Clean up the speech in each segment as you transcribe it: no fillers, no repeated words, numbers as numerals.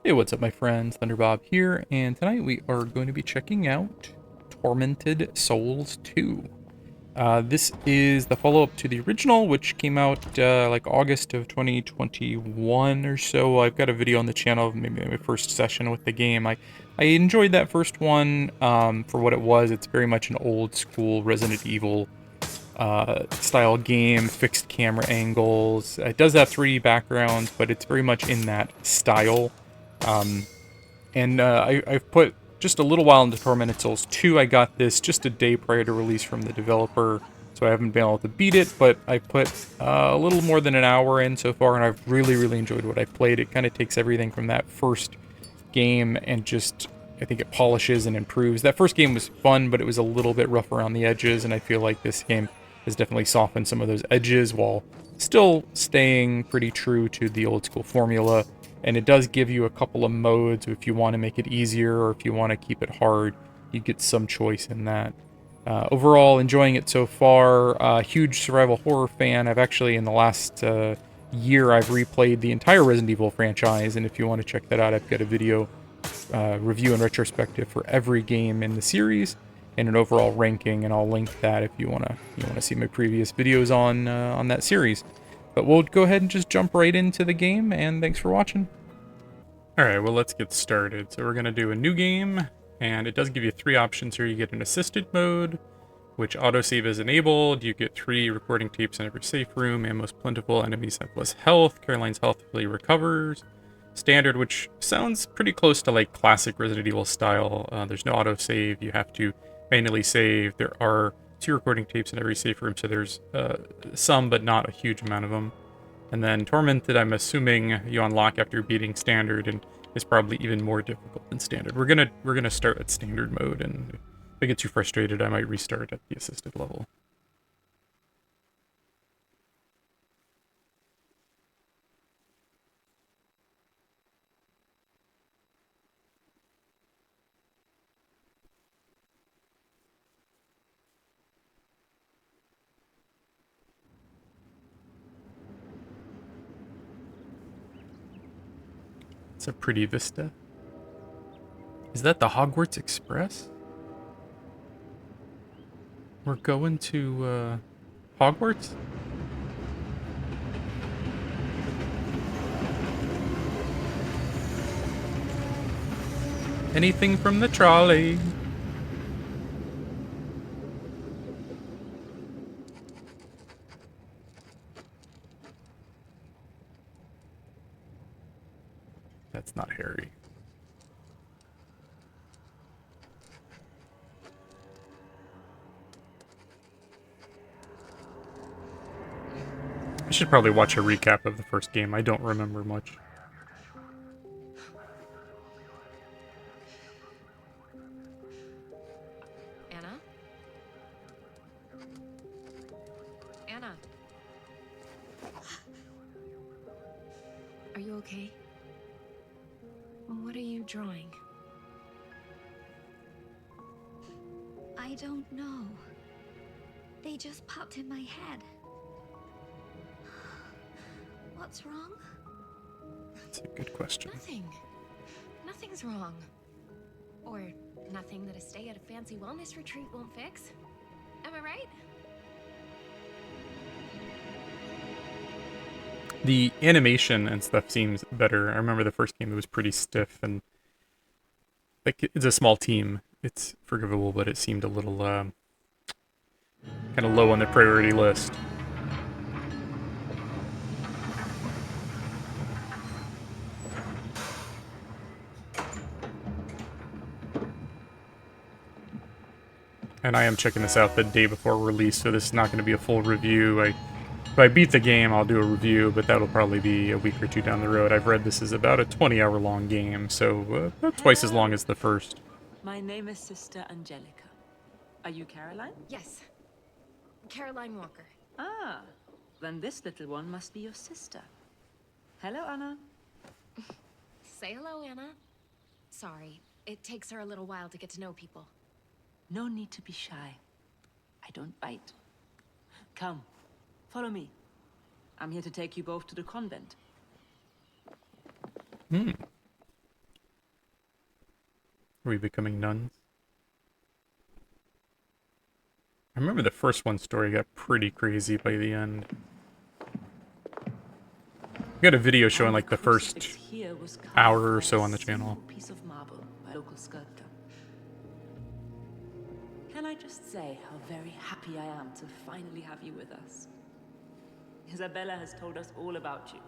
Hey, what's up, my friends? Thunderbob here, and tonight we are going to be checking out Tormented Souls 2. This is the follow-up to the original, which came out like August of 2021 or so. I've got a video on the channel of maybe my first session with the game. I enjoyed that first one for what it was. It's very much an old-school Resident Evil style game, fixed camera angles. It does have 3D backgrounds, but it's very much in that style. Um, I've put just a little while into Tormented Souls 2. I got this just a day prior to release from the developer, so I haven't been able to beat it, but I put a little more than an hour in so far, and I've really enjoyed what I played. It kind of takes everything from that first game and just, I think it polishes and improves. That first game was fun, but it was a little bit rough around the edges, and I feel like this game has definitely softened some of those edges while still staying pretty true to the old school formula. And it does give you a couple of modes if you want to make it easier or if you want to keep it hard. You get some choice in that. Overall, enjoying it so far. Huge survival horror fan. I've actually, in the last year, I've replayed the entire Resident Evil franchise, and if you want to check that out, I've got a video review and retrospective for every game in the series and an overall ranking, and I'll link that if you wanna see my previous videos on that series. But we'll go ahead and just jump right into the game, and thanks for watching. Alright, well, let's get started. So we're going to do a new game, and it does give you 3 options here. You get an assisted mode, which autosave is enabled. You get 3 recording tapes in every safe room, and most plentiful enemies have less health. Caroline's health fully recovers. Standard, which sounds pretty close to like classic Resident Evil style. There's no autosave. You have to manually save. There are 2 recording tapes in every safe room, so there's some, but not a huge amount of them. And then Tormented, I'm assuming you unlock after beating Standard, and is probably even more difficult than Standard. We're gonna start at Standard mode, and if I get too frustrated, I might restart at the assisted level. It's a pretty vista. Is that the Hogwarts Express? We're going to Hogwarts? Anything from the trolley? That's not Harry. I should probably watch a recap of the first game. I don't remember much. Anna? Anna? Are you okay? What are you drawing? I don't know. They just popped in my head. What's wrong? That's a good question. Nothing. Nothing's wrong. Or nothing that a stay at a fancy wellness retreat won't fix. Am I right? The animation and stuff seems better. I remember the first game, it was pretty stiff, and like it's a small team. It's forgivable, but it seemed a little kind of low on the priority list. And I am checking this out the day before release, so this is not going to be a full review. If I beat the game, I'll do a review, but that'll probably be a week or 2 down the road. I've read this is about a 20-hour long game, so about twice as long as the first. My name is Sister Angelica. Are you Caroline? Yes. Caroline Walker. Ah, then this little one must be your sister. Hello, Anna. Say hello, Anna. Sorry, it takes her a little while to get to know people. No need to be shy. I don't bite. Come, follow me. I'm here to take you both to the convent. Are we becoming nuns? I remember the first one story got pretty crazy by the end. We got a video showing like the first hour or so on the channel. Piece of marble by a local sculptor. Can I just say how very happy I am to finally have you with us? Isabella has told us all about you.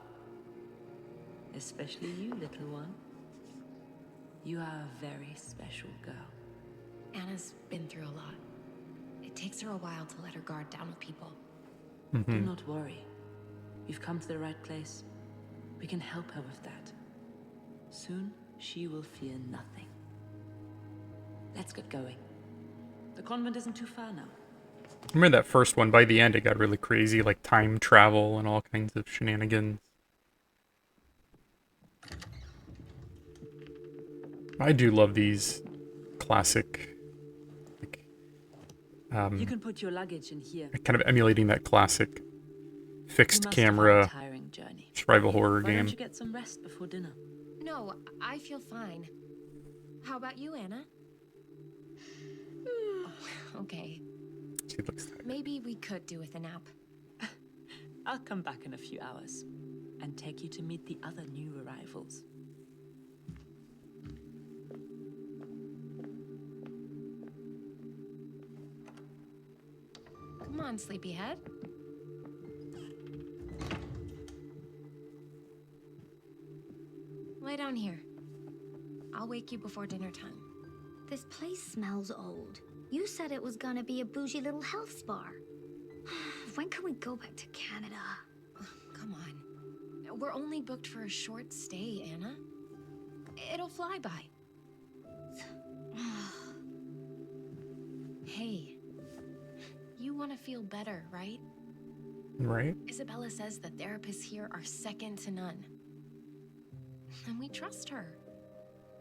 Especially you, little one. You are a very special girl. Anna's been through a lot. It takes her a while to let her guard down with people. Do not worry. You've come to the right place. We can help her with that. Soon, she will fear nothing. Let's get going. The convent isn't too far now. I remember that first one, by the end it got really crazy, like time travel and all kinds of shenanigans. I do love these classic, like, You can put your luggage in here. kind of emulating that classic fixed camera survival horror Why game. don't you get some rest before dinner? No, I feel fine. How about you, Anna? Okay. She looks tired. Maybe we could do with a nap. I'll come back in a few hours and take you to meet the other new arrivals. Come on, sleepyhead. Lay down here. I'll wake you before dinner time. This place smells old. You said it was gonna be a bougie little health spa. When can we go back to Canada? Come on. We're only booked for a short stay, Anna. It'll fly by. Hey, you want to feel better, right? Right? Isabella says the therapists here are second to none. And we trust her,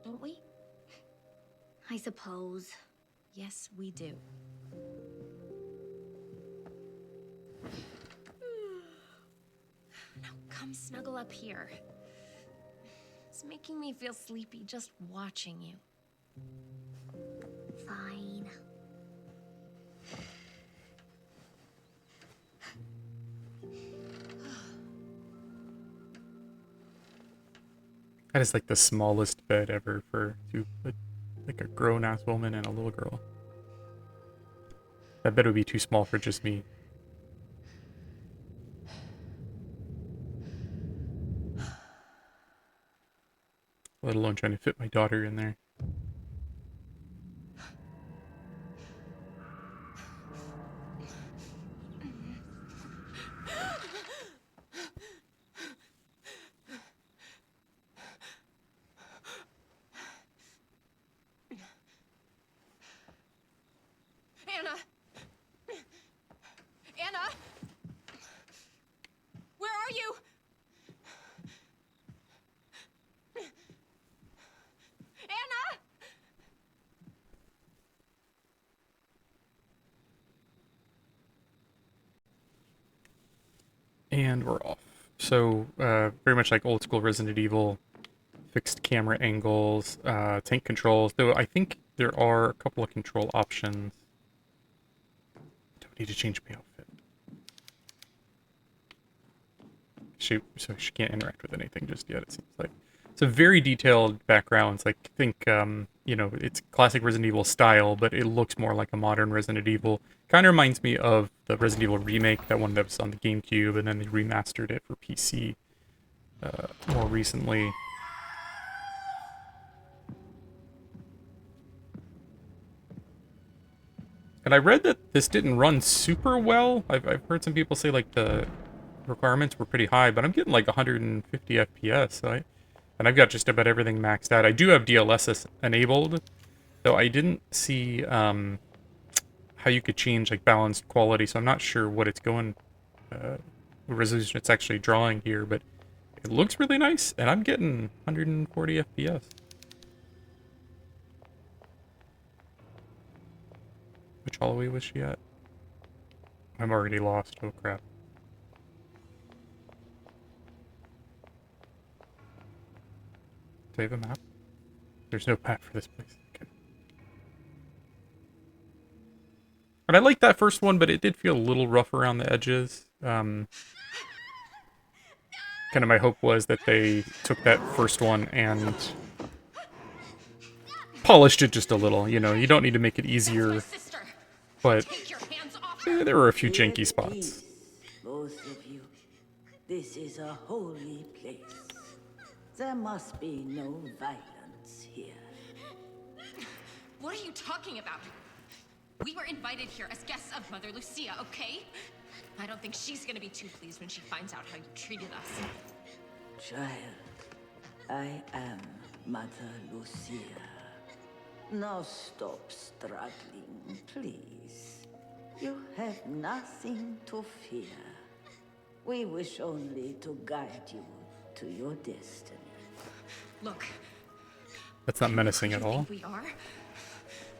don't we? I suppose. Yes, we do. Now come snuggle up here. It's making me feel sleepy just watching you. Fine. That is like the smallest bed ever for two, like a grown-ass woman and a little girl. That bed would be too small for just me. Let alone trying to fit my daughter in there. Anna! Anna! Where are you? Anna! And we're off. So, very much like old school Resident Evil, fixed camera angles, tank controls, though I think there are a couple of control options. Don't need to change my outfit. So she can't interact with anything just yet, it seems like. It's a very detailed background. It's like, I think, you know, it's classic Resident Evil style, but it looks more like a modern Resident Evil. Kind of reminds me of the Resident Evil remake, that one that was on the GameCube, and then they remastered it for PC more recently. And I read that this didn't run super well. I've heard some people say like the requirements were pretty high, but I'm getting like 150 FPS, so and I've got just about everything maxed out. I do have DLSS enabled, though I didn't see how you could change like balanced quality, so I'm not sure what it's going resolution it's actually drawing here, but it looks really nice, and I'm getting 140 FPS. Which hallway was she at? I'm already lost. Oh crap. Do I have a map? There's no map for this place. Okay. And I liked that first one, but it did feel a little rough around the edges. Kind of my hope was that they took that first one and polished it just a little. You know, you don't need to make it easier, Sister, but take your hands off her. there were a few Keep janky spots. peace, both of you. This is a holy place. There must be no violence here. What are you talking about? We were invited here as guests of Mother Lucia, okay? I don't think she's gonna be too pleased when she finds out how you treated us. Child, I am Mother Lucia. Now stop struggling, please. You have nothing to fear. We wish only to guide you to your destiny. Look, That's not menacing you at all. think we are,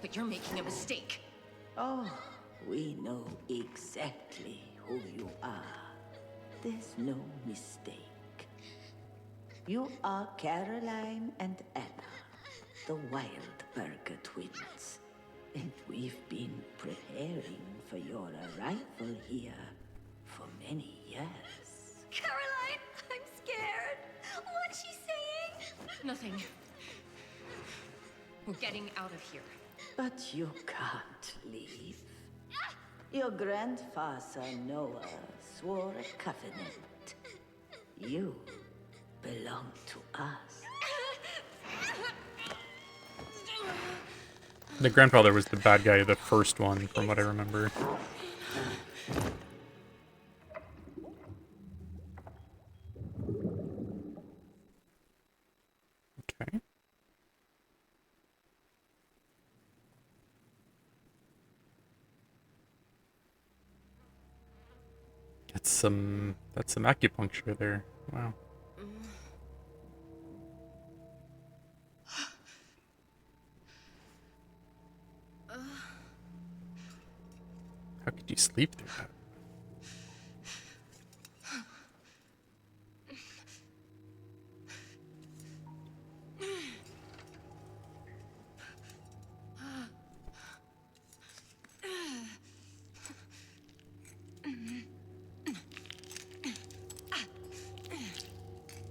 but you're making a mistake. Oh, we know exactly who you are. There's no mistake. You are Caroline and Anna, the Wildberger twins. And we've been preparing for your arrival here for many years. Caroline, I'm scared. What's she saying? Nothing. We're getting out of here. But you can't leave. Your grandfather Noah swore a covenant. You belong to us. The grandfather was the bad guy of the first one, from what I remember. Okay. That's some acupuncture there. Wow. How could you sleep through that?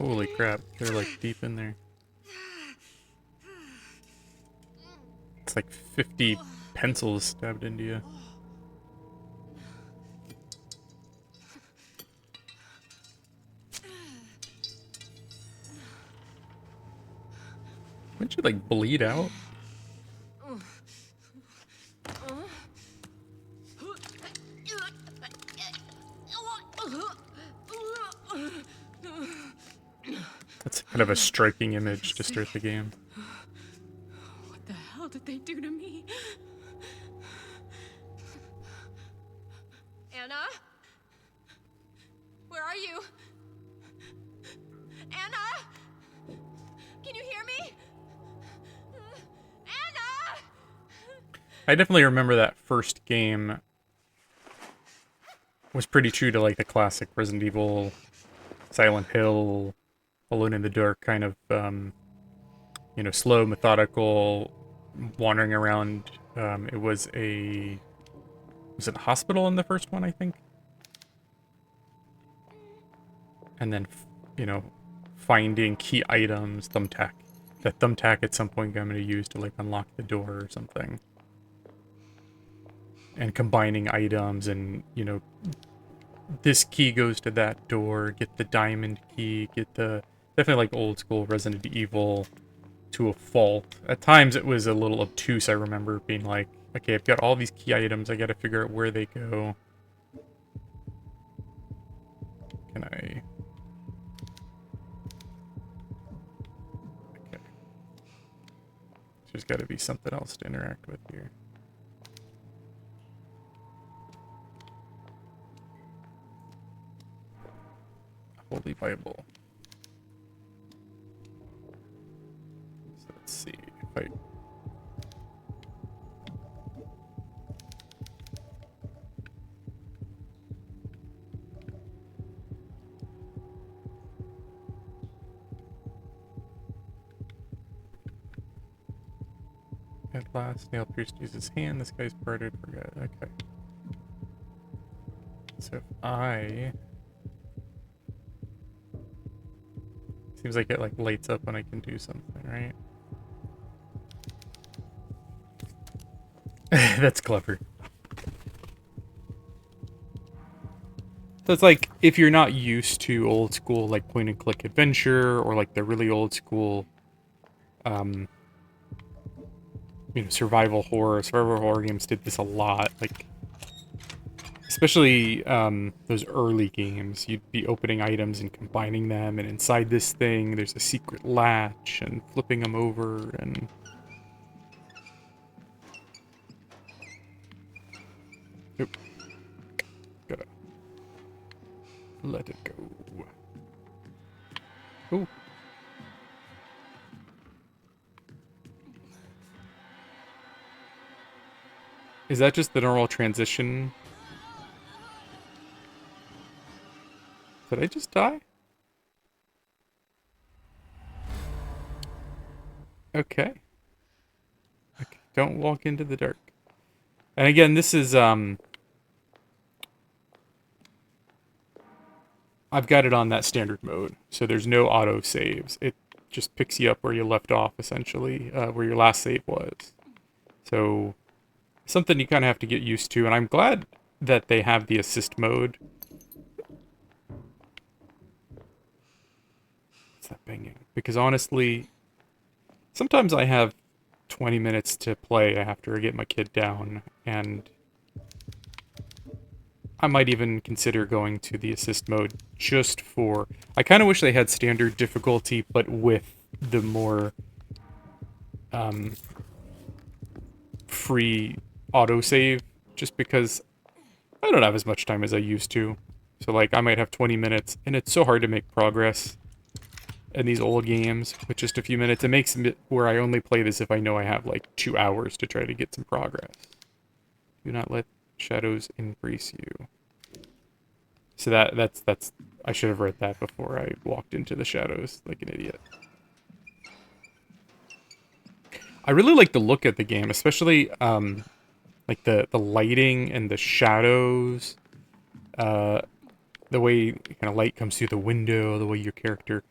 Holy crap, they're like deep in there. It's like 50 pencils stabbed into you. Wouldn't you like bleed out? That's kind of a striking image to start the game. What the hell did they do to me? Anna? Where are you? Anna? Can you hear me? Anna! I definitely remember that first game was pretty true to like the classic Resident Evil, Silent Hill, Alone in the Dark kind of, you know, slow, methodical, wandering around. It was a hospital in the first one, I think? And then, you know, finding key items, thumbtack. That thumbtack at some point I'm going to use to, like, unlock the door or something. And combining items and, you know, this key goes to that door, get the diamond key, get the... Definitely like old school Resident Evil to a fault. At times it was a little obtuse, I remember being like, okay, I've got all these key items, I gotta figure out where they go. Can I... Okay. There's gotta be something else to interact with here. Holy Bible. So let's see if I... At last, nail pierced uses hand. This guy's parted. Forget. Okay. So if I... Seems like it like lights up when I can do something, right? That's clever. So it's like, if you're not used to old school, like, point-and-click adventure, or, like, the really old school, you know, survival horror games did this a lot, like, especially, those early games, you'd be opening items and combining them, and inside this thing, there's a secret latch, and flipping them over, and... Oop. Gotta let it go. Ooh. Is that just the normal transition? Did I just die? Okay. Okay. Don't walk into the dark. And again, this is, I've got it on that standard mode, so there's no auto saves. It just picks you up where you left off, essentially, where your last save was. So, something you kind of have to get used to, and I'm glad that they have the assist mode. What's that banging? Because honestly, sometimes I have 20 minutes to play after I get my kid down, and I might even consider going to the assist mode just for... I kind of wish they had standard difficulty, but with the more free autosave, just because I don't have as much time as I used to. So, like, I might have 20 minutes, and it's so hard to make progress in these old games with just a few minutes. It makes it where I only play this if I know I have, like, 2 hours to try to get some progress. Do not let shadows embrace you. So that's I should have read that before I walked into the shadows like an idiot. I really like the look of the game, especially like the lighting and the shadows, the way kind of light comes through the window, the way your character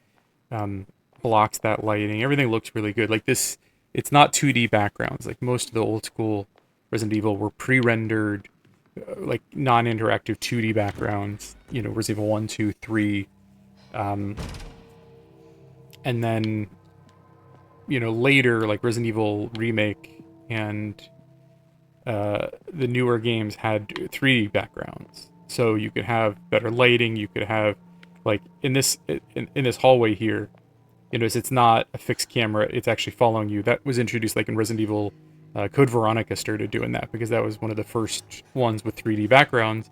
blocks that lighting. Everything looks really good. Like this, it's not 2D backgrounds. Like most of the old school Resident Evil were pre-rendered, like non-interactive 2D backgrounds. You know, Resident Evil 1, 2, 3. And then, you know, later, like Resident Evil Remake and the newer games had 3D backgrounds. So you could have better lighting, you could have, like, in this hallway here, you notice it's not a fixed camera, it's actually following you. That was introduced, like, in Resident Evil Code Veronica started doing that, because that was one of the first ones with 3D backgrounds,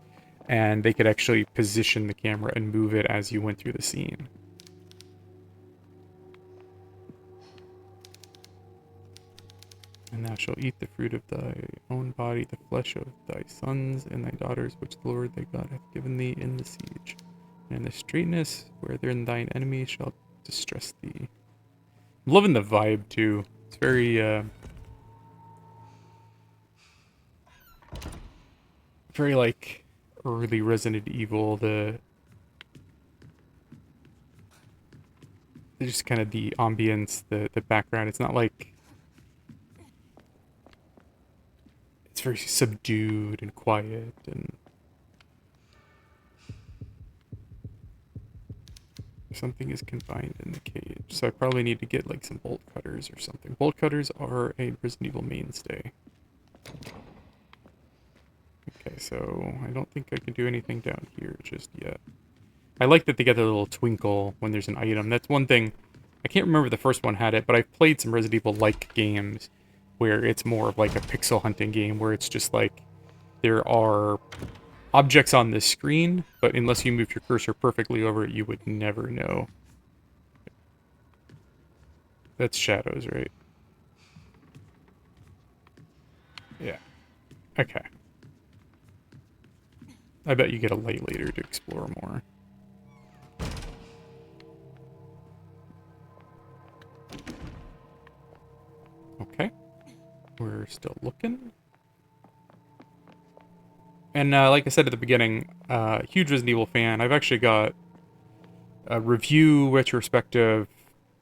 and they could actually position the camera and move it as you went through the scene. And thou shalt eat the fruit of thy own body, the flesh of thy sons and thy daughters, which the Lord thy God hath given thee in the siege. And in the straitness wherein thine enemy shall distress thee. I'm loving the vibe, too. It's very, very, like, early Resident Evil. Just kind of the ambience, the background. It's not like... It's very subdued and quiet, and something is confined in the cage. So I probably need to get like some bolt cutters or something. Bolt cutters are a Resident Evil mainstay. Okay, so I don't think I can do anything down here just yet. I like that they get the little twinkle when there's an item. That's one thing. I can't remember the first one had it, but I've played some Resident Evil-like games where it's more of like a pixel hunting game, where it's just like there are objects on the screen, but unless you move your cursor perfectly over it, you would never know. That's shadows, right? Yeah. Okay. I bet you get a light later to explore more. Okay. We're still looking. And like I said at the beginning, huge Resident Evil fan. I've actually got a review retrospective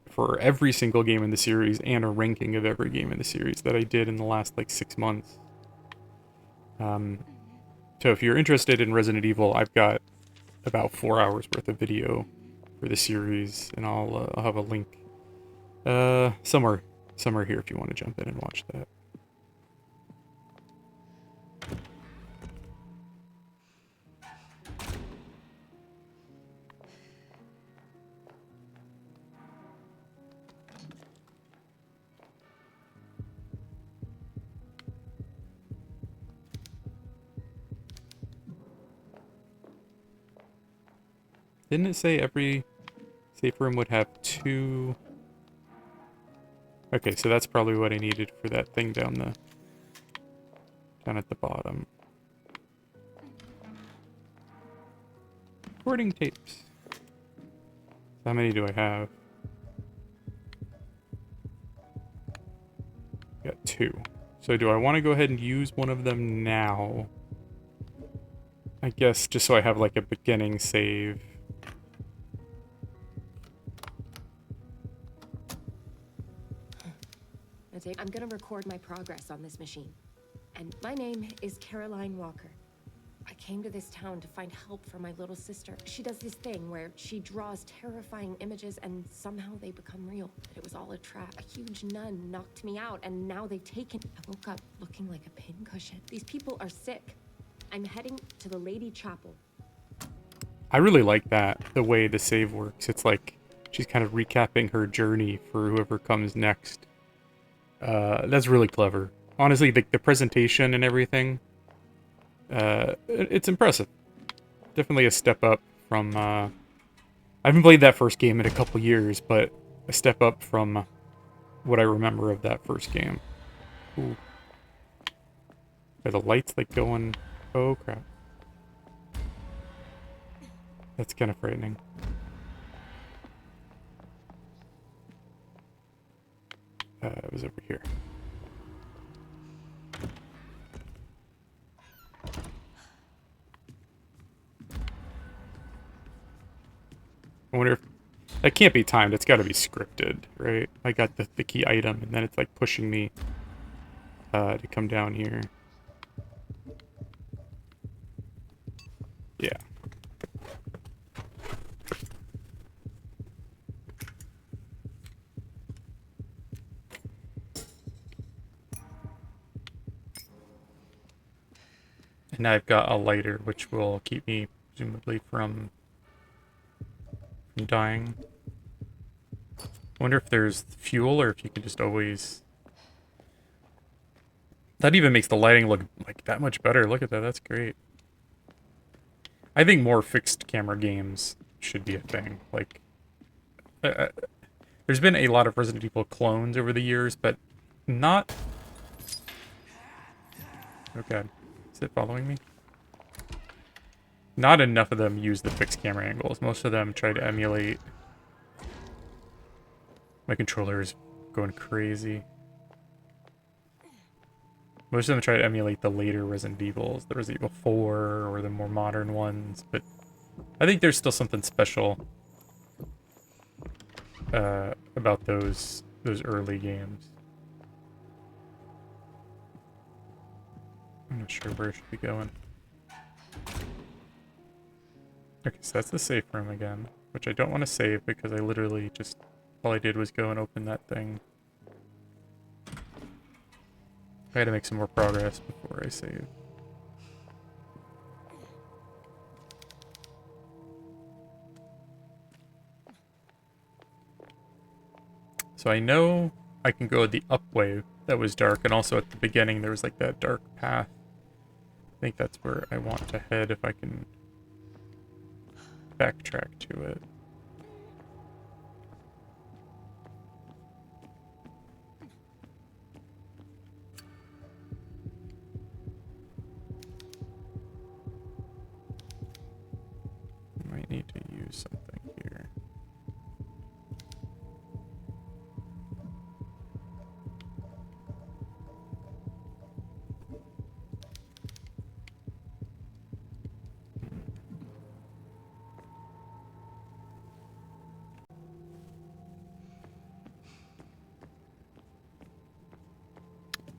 for every single game in the series and a ranking of every game in the series that I did in the last like 6 months. So if you're interested in Resident Evil, I've got about 4 hours worth of video for the series, and I'll have a link somewhere here if you want to jump in and watch that. Didn't it say every safe room would have 2? Okay, so that's probably what I needed for that thing down at the bottom. Recording tapes. How many do I have? Got 2. So do I want to go ahead and use one of them now? I guess just so I have like a beginning save. I'm gonna record my progress on this machine. And my name is Caroline Walker. I came to this town to find help for my little sister. She does this thing where she draws terrifying images and somehow they become real. But it was all a trap. A huge nun knocked me out and now they've taken... I woke up looking like a pincushion. These people are sick. I'm heading to the Lady Chapel. I really like that, the way the save works. It's like she's kind of recapping her journey for whoever comes next. That's really clever. Honestly, the presentation and everything, it's impressive. Definitely a step up from, I haven't played that first game in a couple years, but a step up from what I remember of that first game. Ooh. Are the lights like going... Oh, crap. That's kind of frightening. It was over here. I wonder if... That can't be timed. It's got to be scripted, right? I got the key item, and then it's like pushing me to come down here. Yeah. And I've got a lighter, which will keep me, presumably, from dying. I wonder if there's fuel, or if you can just always... That even makes the lighting look, like, that much better. Look at that, that's great. I think more fixed camera games should be a thing. Like, there's been a lot of Resident Evil clones over the years, but not... Oh god. Is it following me? Not enough of them use the fixed camera angles. Most of them try to emulate... My controller is going crazy. Most of them try to emulate the later Resident Evils, the Resident Evil 4, or the more modern ones, but I think there's still something special about those early games. I'm not sure where I should be going. Okay, so that's the safe room again, which I don't want to save because I literally just... All I did was go and open that thing. I gotta make some more progress before I save. So I know I can go the up way that was dark, and also at the beginning there was like that dark path. I think that's where I want to head if I can backtrack to it. Might need to use something here.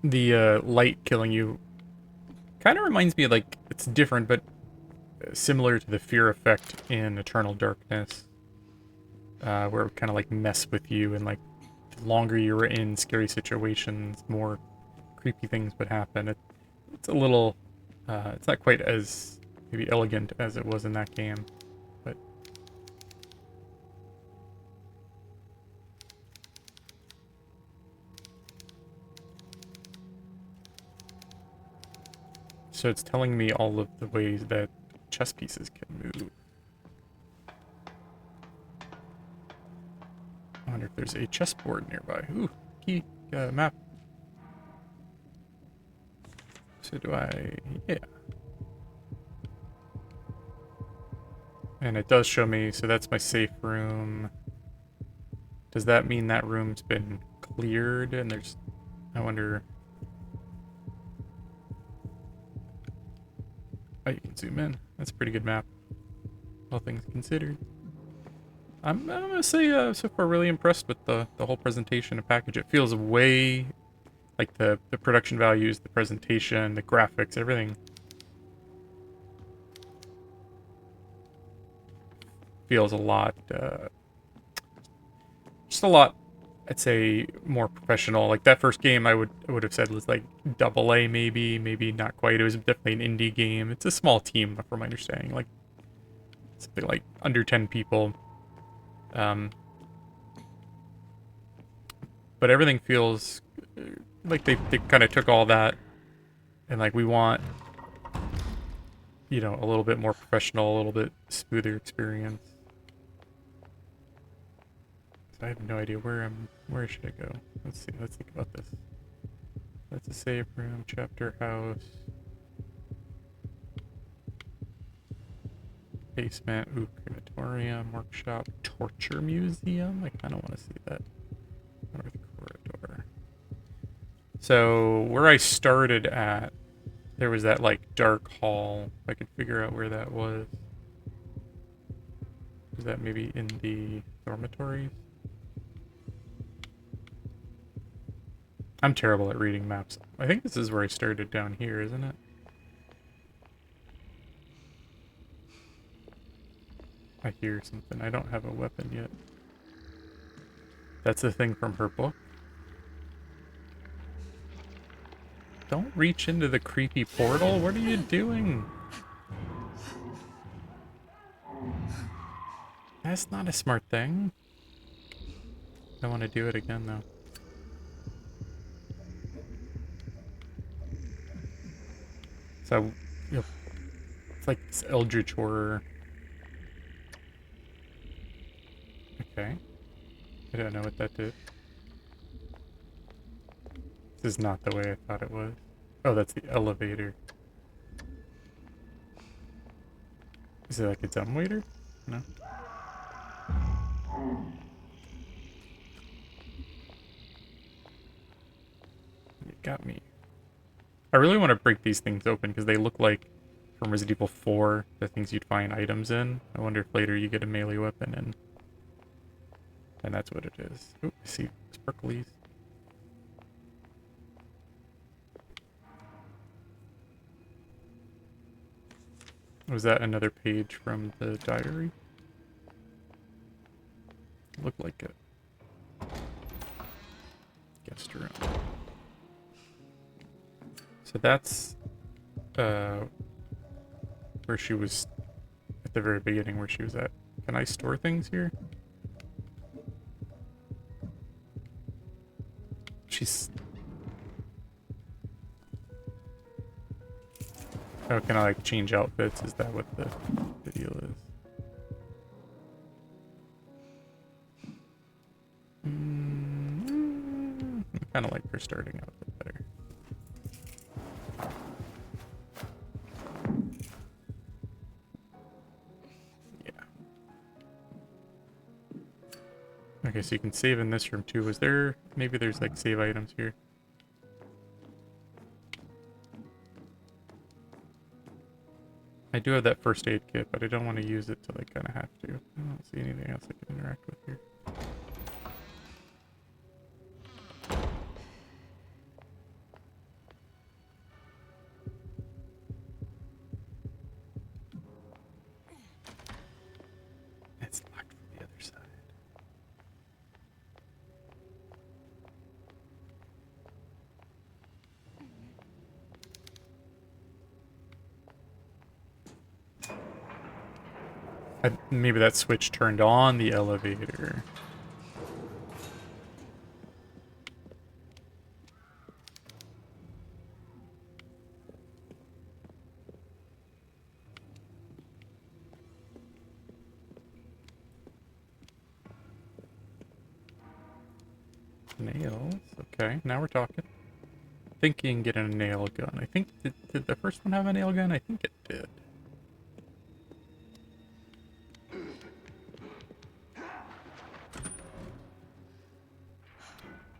the light killing you kind of reminds me of, like, it's different, but similar to the fear effect in Eternal Darkness, where it would kind of like mess with you, and like the longer you were in scary situations, more creepy things would happen. It's a little, it's not quite as maybe elegant as it was in that game, but so it's telling me all of the ways that chess pieces can move. I wonder if there's a chessboard nearby. Ooh, key, map. So do I... yeah. And it does show me, so that's my safe room. Does that mean that room's been cleared and there's... I wonder... oh, you can zoom in. That's a pretty good map, all things considered. I'm gonna say so far really impressed with the whole presentation and package. It feels way like the production values, the presentation, the graphics, everything feels a lot just a lot, I'd say, more professional. Like that first game I would have said was like AA, maybe not quite. It was definitely an indie game. It's a small team from my understanding, like something like under 10 people. But everything feels like they kind of took all that and like we want, you know, a little bit more professional, a little bit smoother experience. So I have no idea where should I go? Let's see, let's think about this. That's a save room, chapter house. Basement, ooh, crematorium, workshop, torture museum. I kind of want to see that. North corridor. So where I started at, there was that like dark hall. If I could figure out where that was. Is that maybe in the dormitories? I'm terrible at reading maps. I think this is where I started down here, isn't it? I hear something. I don't have a weapon yet. That's the thing from her book. Don't reach into the creepy portal. What are you doing? That's not a smart thing. I want to do it again, though. So, you know, it's like this eldritch horror. Okay. I don't know what that did. This is not the way I thought it was. Oh, that's the elevator. Is it like a dumbwaiter? No. You got me. I really want to break these things open because they look like from Resident Evil 4, the things you'd find items in. I wonder if later you get a melee weapon and that's what it is. Ooh, I see sparklies. Was that another page from the diary? Looked like it. Guest room. So that's where she was at the very beginning, where she was at. Can I store things here? She's... oh, can I like change outfits? Is that what the deal is? I kind of like her starting outfit better. Yeah. Okay, so you can save in this room too. Was there... maybe there's like save items here. I do have that first aid kit, but I don't want to use it till I kind of have to. I don't see anything else I can interact with here. Maybe that switch turned on the elevator. Nails. Okay, now we're talking. Thinking getting a nail gun. I think, did the first one have a nail gun? I think it did.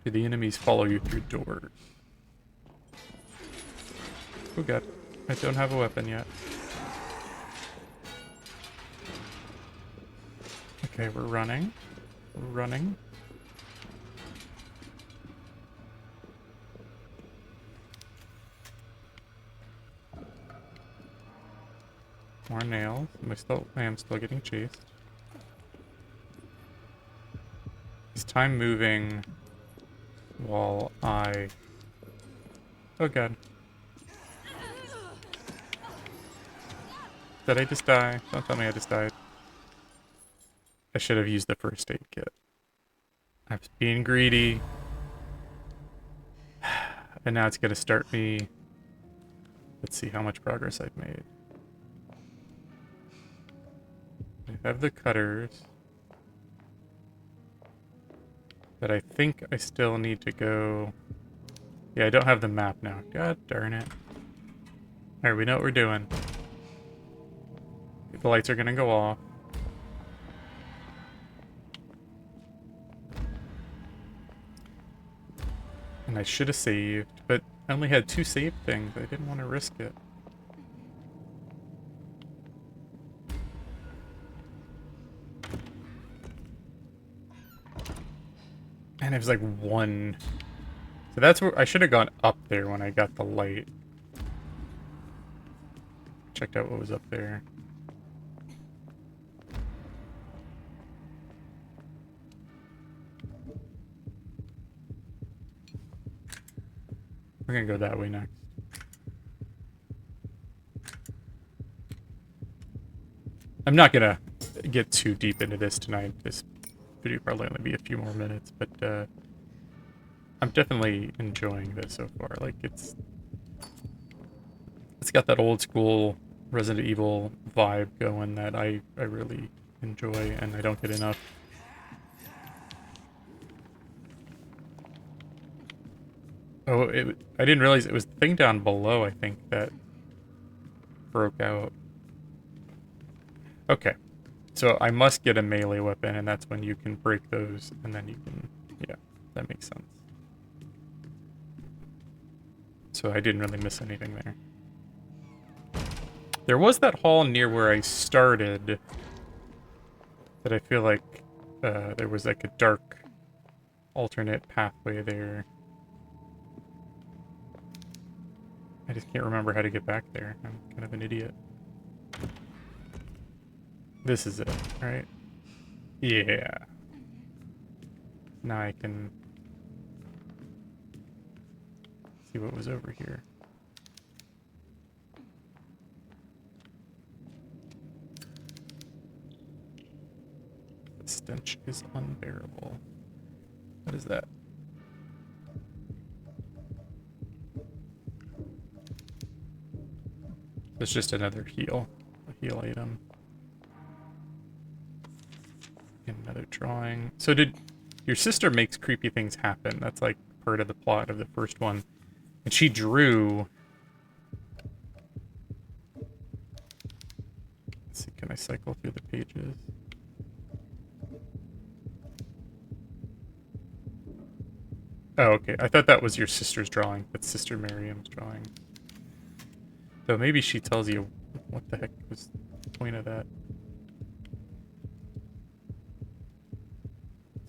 Do the enemies follow you through doors? Oh god, I don't have a weapon yet. Okay, we're running. We're running. More nails. I am still getting chased. Is time moving while I... Oh god. Did I just die? Don't tell me I just died. I should have used the first aid kit. I was being greedy. And now it's gonna start me... Let's see how much progress I've made. I have the cutters. But I think I still need to go... Yeah, I don't have the map now. God darn it. Alright, we know what we're doing. The lights are gonna go off. And I should have saved, but I only had 2 save things. I didn't want to risk it. And it was like 1. So that's where I should have gone up there when I got the light. Checked out what was up there. We're gonna go that way next. I'm not gonna get too deep into this tonight. This video probably only be a few more minutes, but I'm definitely enjoying this so far. Like it's got that old school Resident Evil vibe going that I really enjoy, and I don't get enough. Oh, I didn't realize it was the thing down below, I think, that broke out. Okay. So I must get a melee weapon, and that's when you can break those, and then you can... Yeah, that makes sense. So I didn't really miss anything there. There was that hall near where I started that I feel like there was like a dark alternate pathway there. I just can't remember how to get back there. I'm kind of an idiot. This is it, right? Yeah. Now I can see what was over here. The stench is unbearable. What is that? It's just another a heal item. Another drawing. So did your sister makes creepy things happen? That's like part of the plot of the first one. And she drew... Let's see, can I cycle through the pages? Oh, okay. I thought that was your sister's drawing. That's Sister Miriam's drawing. So maybe she tells you what the heck was the point of that.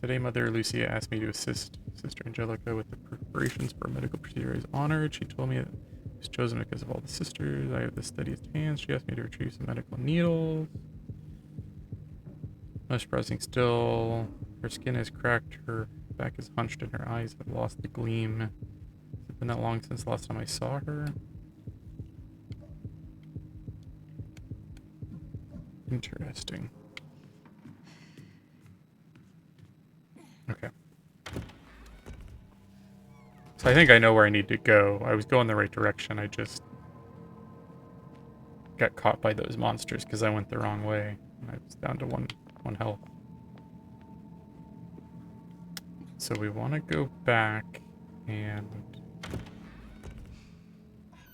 Today, Mother Lucia asked me to assist Sister Angelica with the preparations for a medical procedure. I was honored. She told me it was chosen because of all the sisters. I have the steadiest hands. She asked me to retrieve some medical needles. Most surprising still, her skin has cracked, her back is hunched, and her eyes have lost the gleam. Has it been that long since the last time I saw her? Interesting. Okay. So I think I know where I need to go. I was going the right direction. I just got caught by those monsters because I went the wrong way. I was down to one health. So we want to go back and...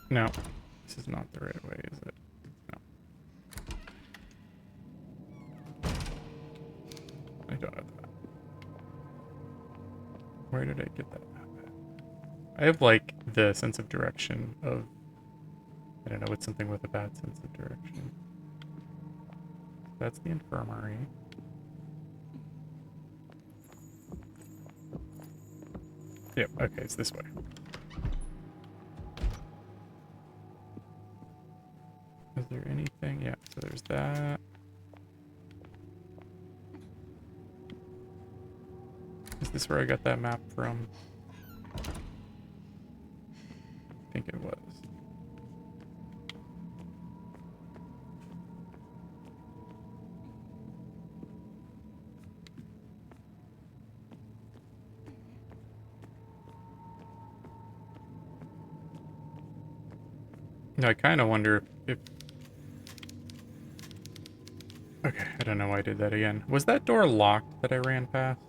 No, this is not the right way, is it? No. I don't have that. Where did I get that map at? I have, like, the sense of direction of... I don't know, it's something with a bad sense of direction. That's the infirmary. Yep, okay, it's this way. Is there anything? Yeah, so there's that. Is this where I got that map from? I think it was. No, I kind of wonder if... Okay, I don't know why I did that again. Was that door locked that I ran past?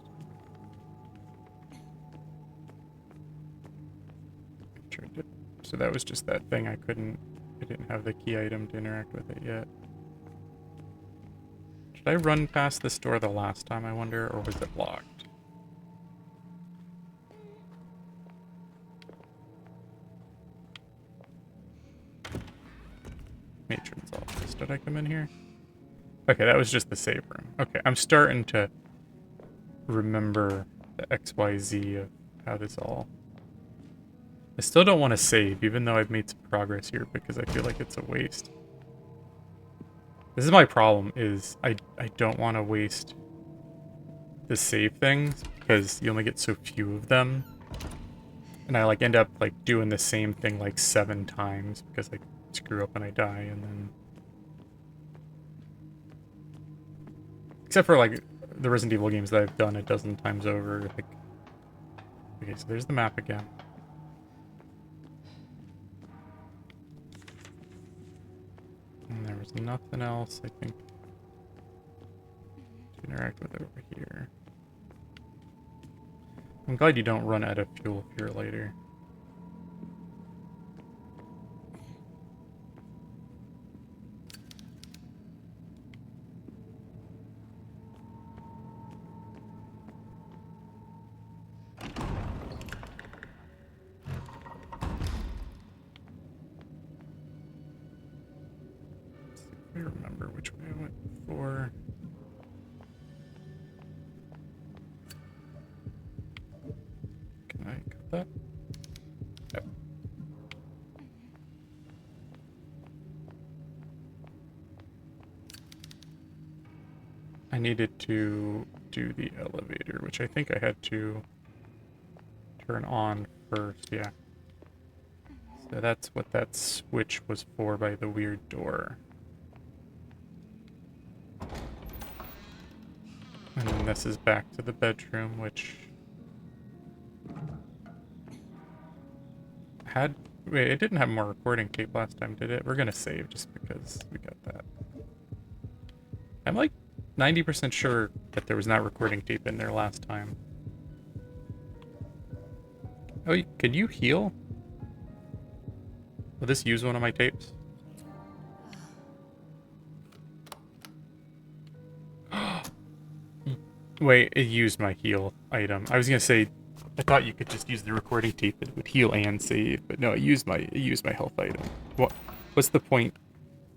Sure it did. So that was just that thing I didn't have the key item to interact with it yet. Did I run past this door the last time, I wonder, or was it locked? Matron's office. Did I come in here? Okay, that was just the save room. Okay, I'm starting to remember the XYZ of how this all... I still don't want to save, even though I've made some progress here, because I feel like it's a waste. This is my problem, is I don't want to waste the save things, because you only get so few of them. And I, like, end up, like, doing the same thing, like, 7 times, because I screw up and I die, and then... Except for, like, the Resident Evil games that I've done a dozen times over, like... Okay, so there's the map again. And there was nothing else, I think, to interact with over here. I'm glad you don't run out of fuel if you're a lighter. I remember which way I went before. Can I cut that? Yep. I needed to do the elevator, which I think I had to turn on first, yeah. So that's what that switch was for by the weird door. And then this is back to the bedroom, which had... Wait, it didn't have more recording tape last time, did it? We're gonna save just because we got that. I'm like 90% sure that there was not recording tape in there last time. Oh, could you heal? Will this use one of my tapes? Wait, it used my heal item. I was gonna say, I thought you could just use the recording tape and it would heal and save, but no, it used my health item. What's the point?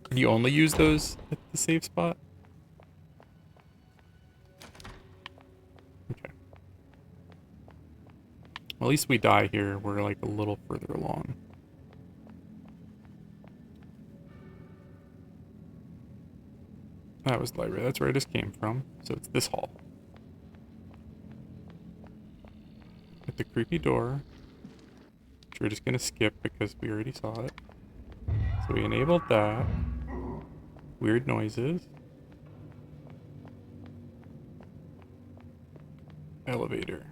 Can you only use those at the save spot? Okay. Well, at least we die here. We're like a little further along. That was the library. That's where I just came from. So it's this hall. With the creepy door, which we're just going to skip because we already saw it. So we enabled that. Weird noises. elevator.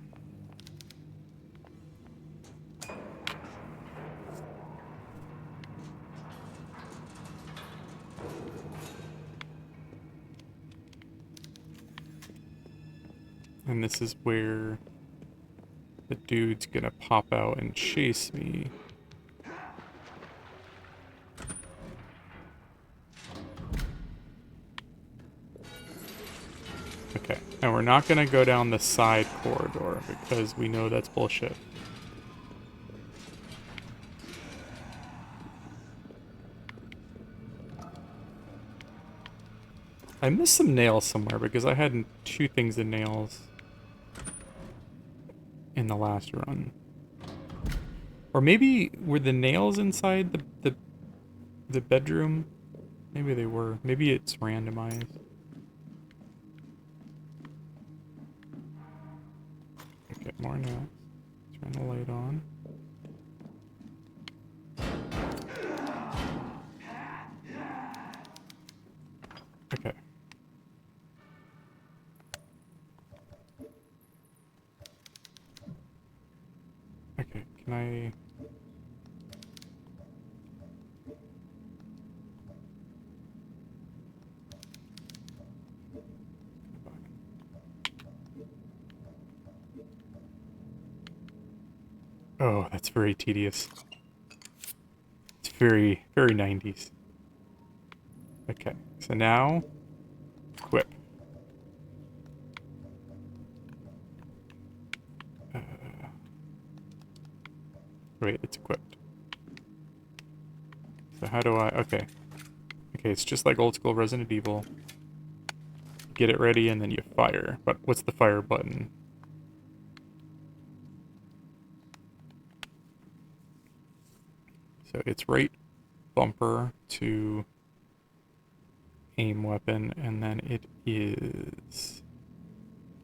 And this is where the dude's gonna pop out and chase me. Okay, and we're not gonna go down the side corridor because we know that's bullshit. I missed some nails somewhere because I had 2 things of nails in the last run. Or maybe were the nails inside the bedroom? Maybe they were. Maybe it's randomized. Okay, more nails. Turn the light on. Okay. Okay, can I... Oh, that's very tedious. It's very, very 90s. Okay, so now... Equip. Wait, it's equipped. So how do I... Okay. Okay, it's just like old school Resident Evil. Get it ready and then you fire. But what's the fire button? So it's right bumper to aim weapon, and then it is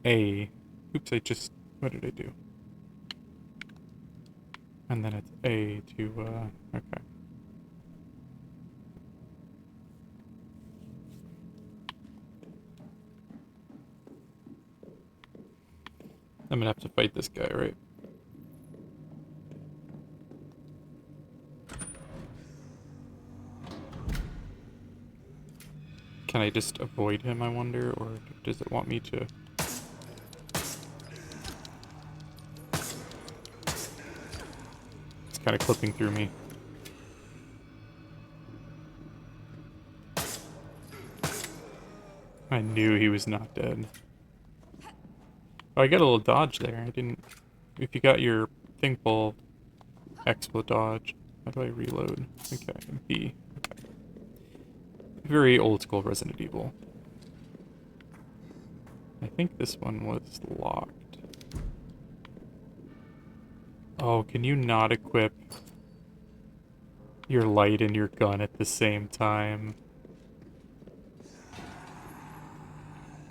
A. Oops, I just... What did I do? And then it's A to, okay. I'm gonna have to fight this guy, right? Can I just avoid him, I wonder? Or does it want me to... It's kind of clipping through me. I knew he was not dead. Oh, I got a little dodge there. I didn't... If you got your thing full, X will dodge. How do I reload? Okay, B. Okay. Very old school Resident Evil. I think this one was locked. Oh, can you not equip your light and your gun at the same time?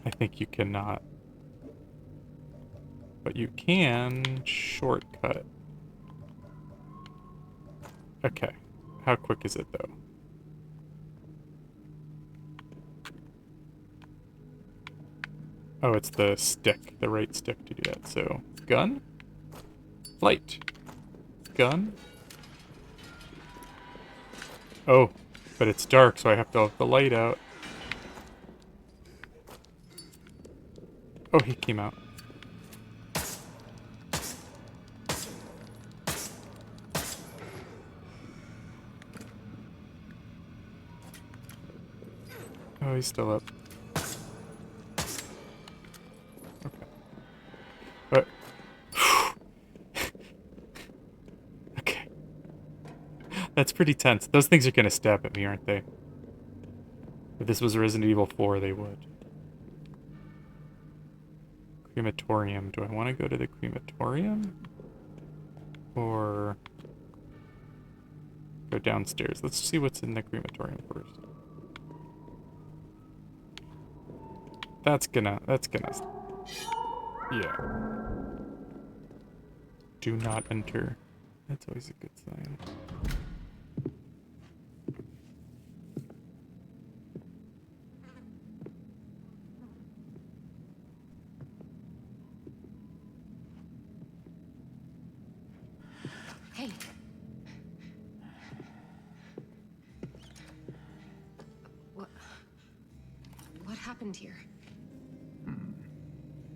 I think you cannot. But you can shortcut. Okay. How quick is it, though? Oh, it's the stick, the right stick to do that. So, gun, light, gun. Oh, but it's dark, so I have to have the light out. Oh, he came out. Oh, he's still up. Okay. But... okay. That's pretty tense. Those things are gonna stab at me, aren't they? If this was Resident Evil 4, they would. Crematorium. Do I want to go to the crematorium? Or... go downstairs? Let's see what's in the crematorium first. That's gonna, yeah. Do not enter. That's always a good sign. Hey. What happened here?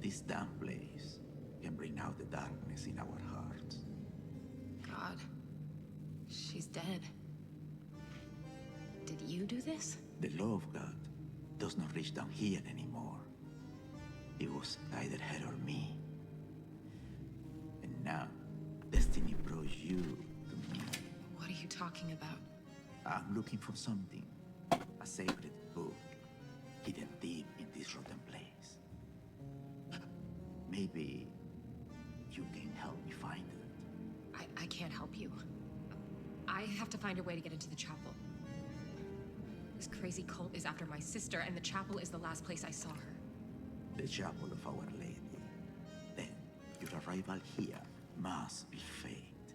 This damn place can bring out the darkness in our hearts. God. She's dead. Did you do this? The law of God does not reach down here anymore. It was either her or me. And now, destiny brought you to me. What are you talking about? I'm looking for something. A sacred book. Hidden deep in this rotten place. Maybe you can help me find it. I can't help you. I have to find a way to get into the chapel. This crazy cult is after my sister, and the chapel is the last place I saw her. The chapel of Our Lady. Then, your arrival here must be fate.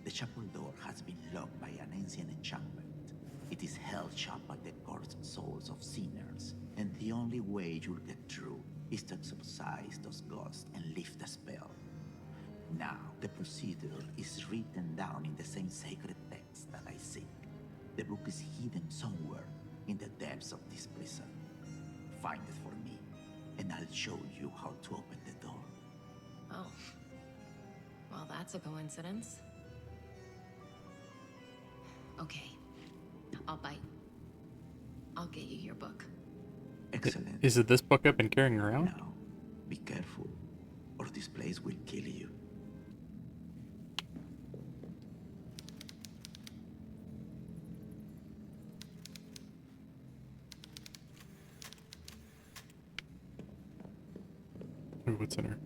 The chapel door has been locked by an ancient enchantment. It is held shut by the cursed souls of sinners, and the only way you'll get through is to exorcise those ghosts and lift the spell. Now, the procedure is written down in the same sacred text that I seek. The book is hidden somewhere in the depths of this prison. Find it for me, and I'll show you how to open the door. Oh. Well, that's a coincidence. Okay. I'll bite. I'll get you your book. Excellent. Is it this book I've been carrying around? Now, be careful, or this place will kill you. Ooh, what's in her?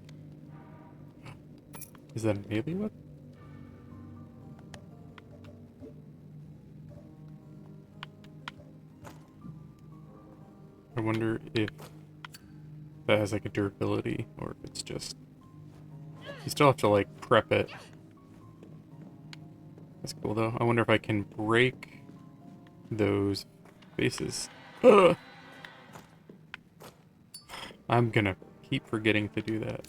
Is that a melee weapon? I wonder if that has like a durability or if it's just... You still have to like prep it. That's cool though. I wonder if I can break those bases. Ugh! I'm gonna keep forgetting to do that.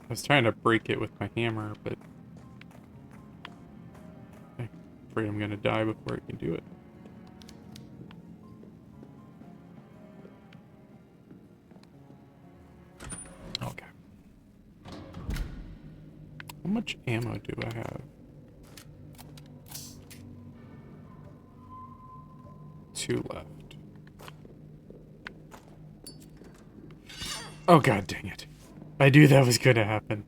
I was trying to break it with my hammer, but I'm afraid I'm gonna die before I can do it. Okay. How much ammo do I have? 2 left. Oh god dang it. I knew that was gonna happen.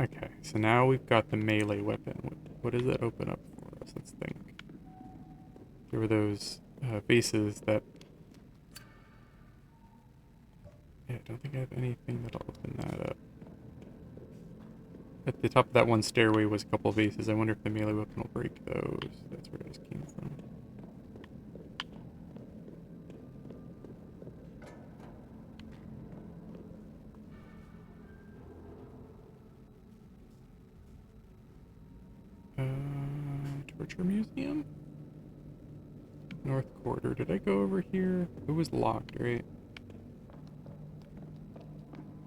Okay, so now we've got the melee weapon. What does that open up for us? Let's think. There were those bases that... Yeah, I don't think I have anything that'll open that up. At the top of that one stairway was a couple of bases. I wonder if the melee weapon will break those. That's where those came from. Torture Museum? North Corridor. Did I go over here? It was locked, right?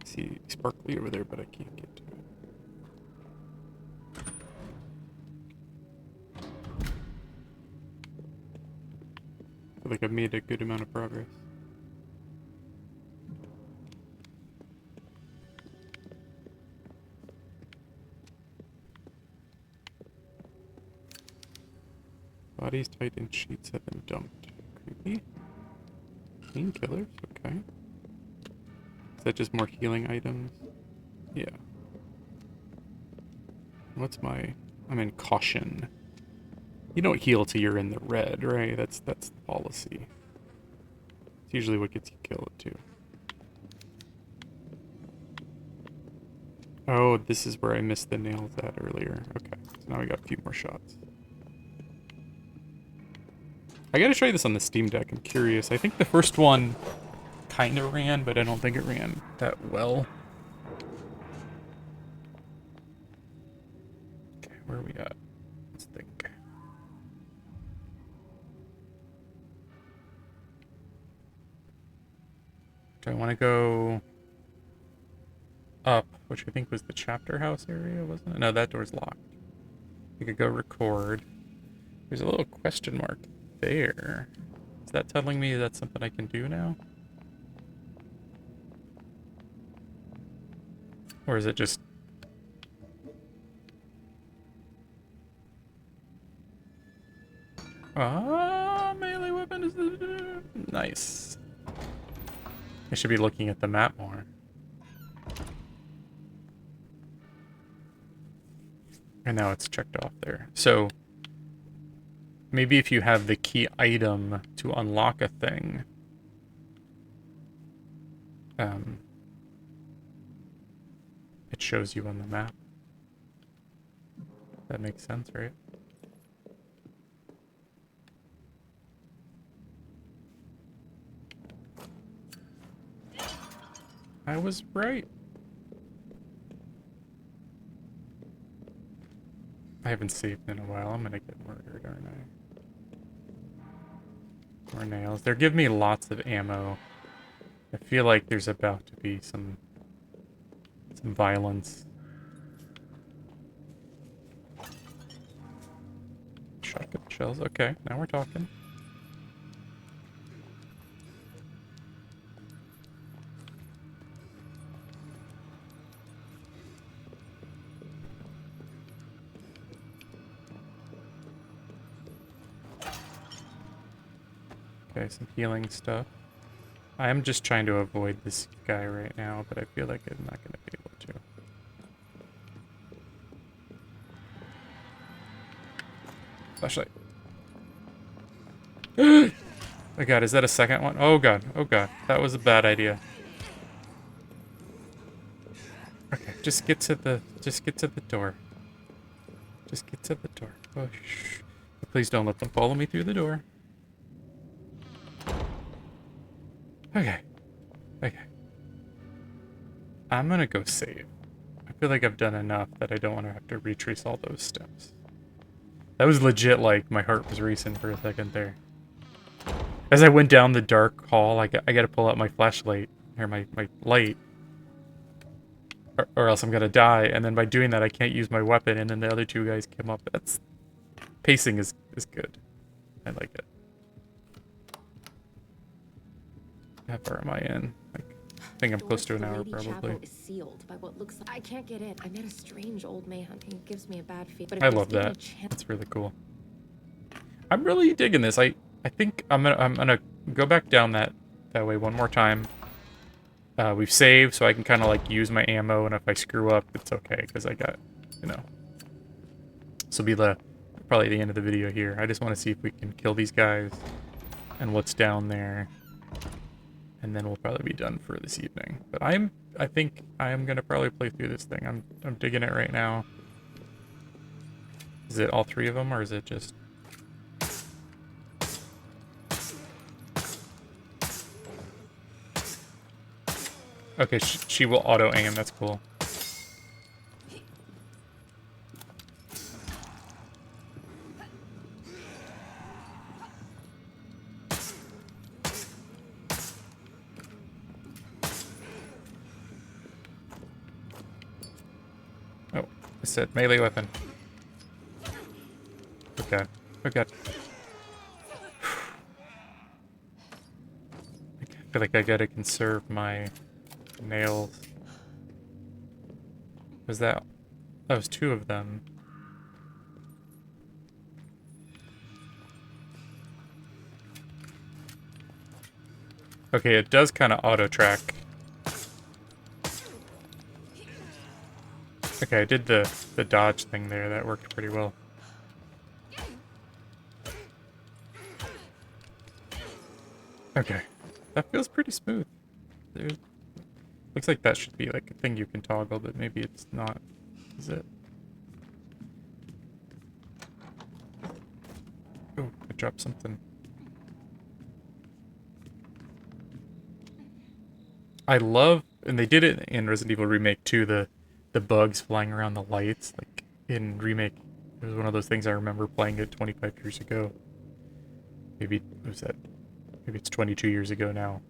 I see sparkly over there, but I can't get to it. I feel like I've made a good amount of progress. Bodies tied in sheets have been dumped. Creepy. Painkillers, okay. Is that just more healing items? Yeah. What's my... I'm in caution. You don't heal till you're in the red, right? That's the policy. It's usually what gets you killed too. Oh, this is where I missed the nails at earlier. Okay, so now we got a few more shots. I gotta try this on the Steam Deck, I'm curious. I think the first one kinda ran, but I don't think it ran that well. Okay, where are we at? Let's think. Do I want to go up, which I think was the chapter house area, wasn't it? No, that door's locked. We could go record. There's a little question mark there. Is that telling me that's something I can do now? Or is it just... Ah, melee weapon is... Nice. I should be looking at the map more. And now it's checked off there. So, maybe if you have the key item to unlock a thing, it shows you on the map. That makes sense, right? I was right. I haven't saved in a while. I'm gonna get murdered, aren't I? More nails. They're giving me lots of ammo. I feel like there's about to be some violence. Shotgun shells. Okay, now we're talking. Okay, some healing stuff. I am just trying to avoid this guy right now, but I feel like I'm not going to be able to. Flashlight. Oh my god, is that a second one? Oh god, that was a bad idea. Okay, just get to the door. Just get to the door. Oh, shh. Please don't let them follow me through the door. Okay. Okay. I'm gonna go save. I feel like I've done enough that I don't want to have to retrace all those steps. That was legit, like, my heart was racing for a second there. As I went down the dark hall, I gotta pull out my flashlight, or my light. Or else I'm gonna die, and then by doing that I can't use my weapon, and then the other two guys come up. That's... Pacing is good. I like it. How far am I in? Like, I think I'm close to an hour, probably. Chapel is sealed by what looks like... I can't get in. I met a strange old man. It gives me a bad feeling. I love that. That's really cool. I'm really digging this. I think I'm gonna go back down that way one more time. We've saved, so I can kind of like use my ammo, and if I screw up, it's okay because I got, you know. This will be probably the end of the video here. I just want to see if we can kill these guys and what's down there. And then we'll probably be done for this evening. But I think I am gonna probably play through this thing. I'm digging it right now. Is it all three of them, or is it just... Okay, she will auto aim. That's cool. I said melee weapon. Okay. Okay. I feel like I gotta conserve my nails. Was that... That was two of them. Okay, it does kind of auto-track. Okay, I did the dodge thing there. That worked pretty well. Okay. That feels pretty smooth. Looks like that should be like a thing you can toggle, but maybe it's not. Is it? Oh, I dropped something. I love, and they did it in Resident Evil Remake 2, the bugs flying around the lights. Like in Remake, it was one of those things I remember playing it 25 years ago. Maybe, what was that? Maybe it's 22 years ago now.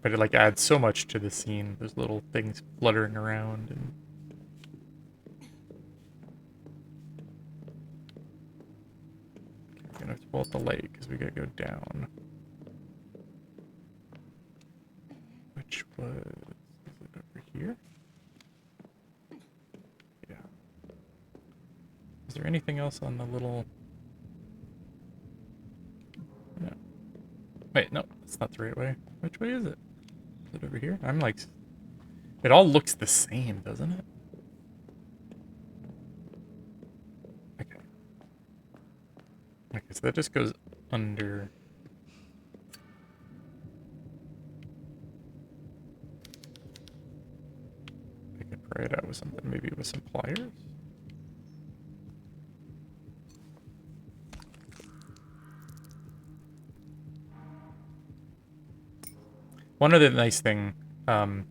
But it like adds so much to the scene. There's little things fluttering around and we're gonna pull up the lake because we gotta go down. Which was, is it over here? Yeah. Is there anything else on the little? No. Wait, no, that's not the right way. Which way is it? Is it over here? I'm like, it all looks the same, doesn't it? Okay. Okay, so that just goes under. I could pry it out with something, maybe with some pliers? One other nice thing, I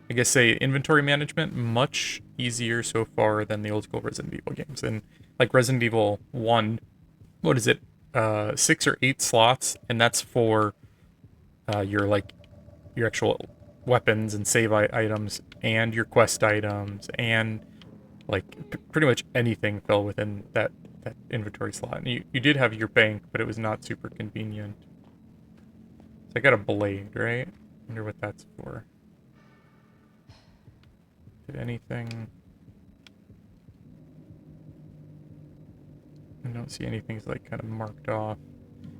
guess, say inventory management, much easier so far than the old school Resident Evil games. And like Resident Evil 1, what is it, 6 or 8 slots, and that's for your actual weapons and save items and your quest items and like pretty much anything fell within that inventory slot. And you did have your bank, but it was not super convenient. So I got a blade, right? Wonder what that's for. Did anything? I don't see anything's like kind of marked off.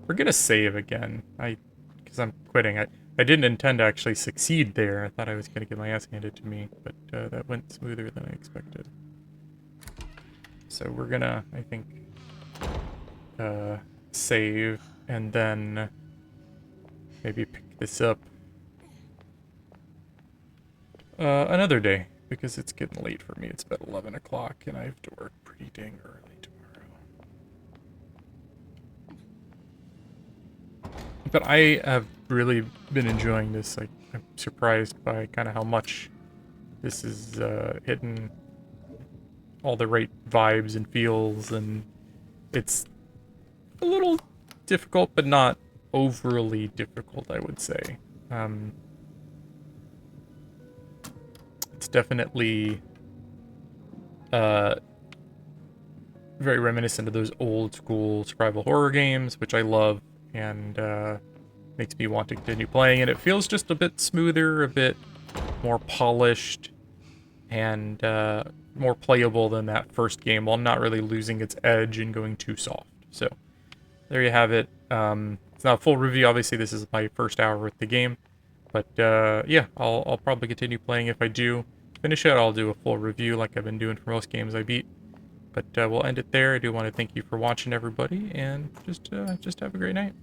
We're gonna save again. Because I'm quitting. I didn't intend to actually succeed there. I thought I was gonna get my ass handed to me, but that went smoother than I expected. So we're gonna, I think, save and then maybe pick this up another day, because it's getting late for me. It's about 11 o'clock, and I have to work pretty dang early tomorrow. But I have really been enjoying this. Like, I'm surprised by kind of how much this is hitting all the right vibes and feels, and it's a little difficult, but not overly difficult, I would say. It's definitely very reminiscent of those old school survival horror games, which I love, and makes me want to continue playing. And it feels just a bit smoother, a bit more polished, and more playable than that first game, while not really losing its edge and going too soft. So there you have it. It's not a full review, obviously. This is my first hour with the game, but yeah, I'll probably continue playing. If I do finish it, I'll do a full review like I've been doing for most games I beat. But we'll end it there. I do want to thank you for watching, everybody, and just have a great night.